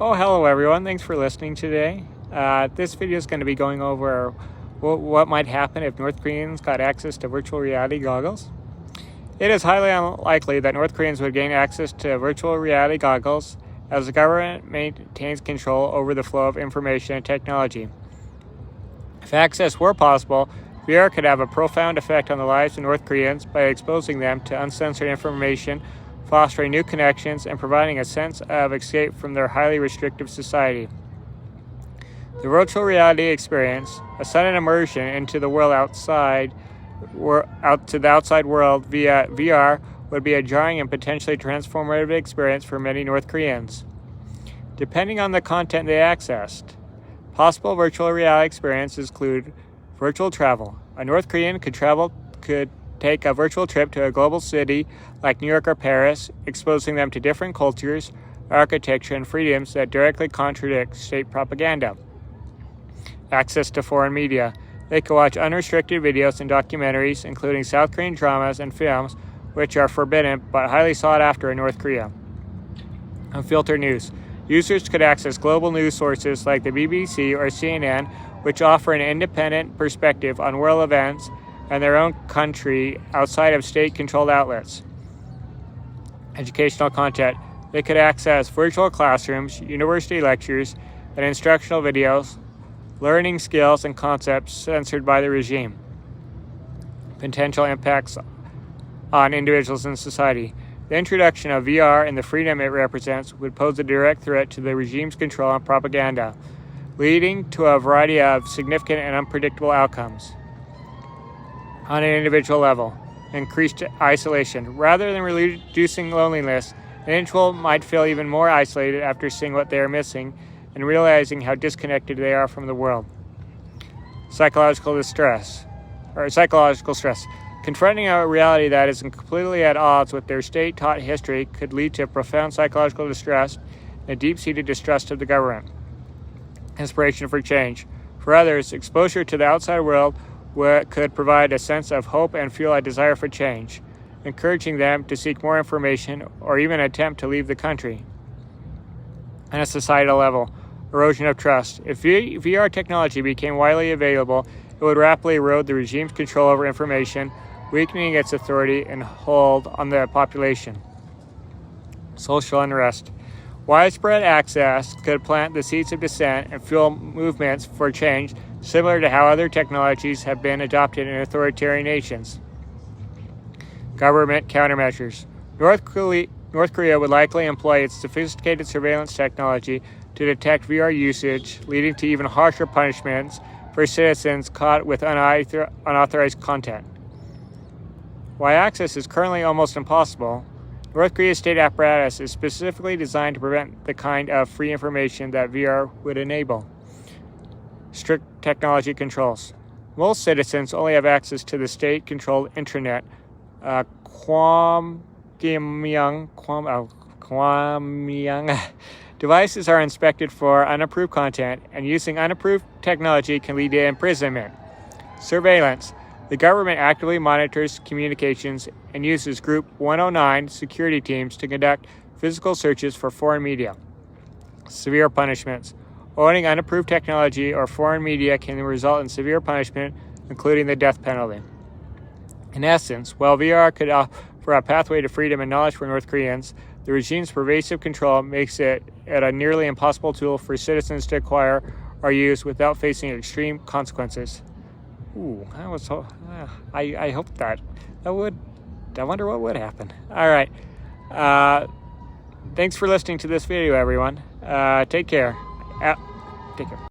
Oh, hello everyone. Thanks for listening today. This video is going to be going over what might happen if North Koreans got access to virtual reality goggles. It is highly unlikely that North Koreans would gain access to virtual reality goggles, as the government maintains control over the flow of information and technology. If access were possible, VR could have a profound effect on the lives of North Koreans by exposing them to uncensored information, fostering new connections, and providing a sense of escape from their highly restrictive society. The virtual reality experience, a sudden immersion into the world out to the outside world via VR, would be a jarring and potentially transformative experience for many North Koreans. Depending on the content they accessed, possible virtual reality experiences include virtual travel. A North Korean could take a virtual trip to a global city like New York or Paris, exposing them to different cultures, architecture, and freedoms that directly contradict state propaganda. Access to foreign media. They could watch unrestricted videos and documentaries, including South Korean dramas and films, which are forbidden but highly sought after in North Korea. Unfiltered news. Users could access global news sources like the BBC or CNN, which offer an independent perspective on world events and their own country outside of state-controlled outlets. Educational content. They could access virtual classrooms, university lectures, and instructional videos, learning skills and concepts censored by the regime. Potential impacts on individuals and society. The introduction of VR and the freedom it represents would pose a direct threat to the regime's control and propaganda, leading to a variety of significant and unpredictable outcomes. On an individual level, increased isolation. Rather than reducing loneliness, an individual might feel even more isolated after seeing what they are missing and realizing how disconnected they are from the world. Psychological stress. Confronting a reality that is completely at odds with their state-taught history could lead to profound psychological distress and a deep-seated distrust of the government. Inspiration for change. For others, exposure to the outside world could provide a sense of hope and fuel a desire for change, encouraging them to seek more information or even attempt to leave the country. On a societal level, erosion of trust. If VR technology became widely available, it would rapidly erode the regime's control over information, weakening its authority and hold on the population. Social unrest. Widespread access could plant the seeds of dissent and fuel movements for change, similar to how other technologies have been adopted in authoritarian nations. Government countermeasures. North Korea would likely employ its sophisticated surveillance technology to detect VR usage, leading to even harsher punishments for citizens caught with unauthorized content. While access is currently almost impossible, North Korea's state apparatus is specifically designed to prevent the kind of free information that VR would enable. Strict technology controls. Most citizens only have access to the state-controlled intranet, Kwangmyong. Devices are inspected for unapproved content, and using unapproved technology can lead to imprisonment. Surveillance. The government actively monitors communications and uses Group 109 security teams to conduct physical searches for foreign media. Severe punishments. Owning unapproved technology or foreign media can result in severe punishment, including the death penalty. In essence, while VR could offer a pathway to freedom and knowledge for North Koreans, the regime's pervasive control makes it a nearly impossible tool for citizens to acquire or use without facing extreme consequences. Ooh, I hope that would. I wonder what would happen. All right. Thanks for listening to this video, everyone. Take care. Take care.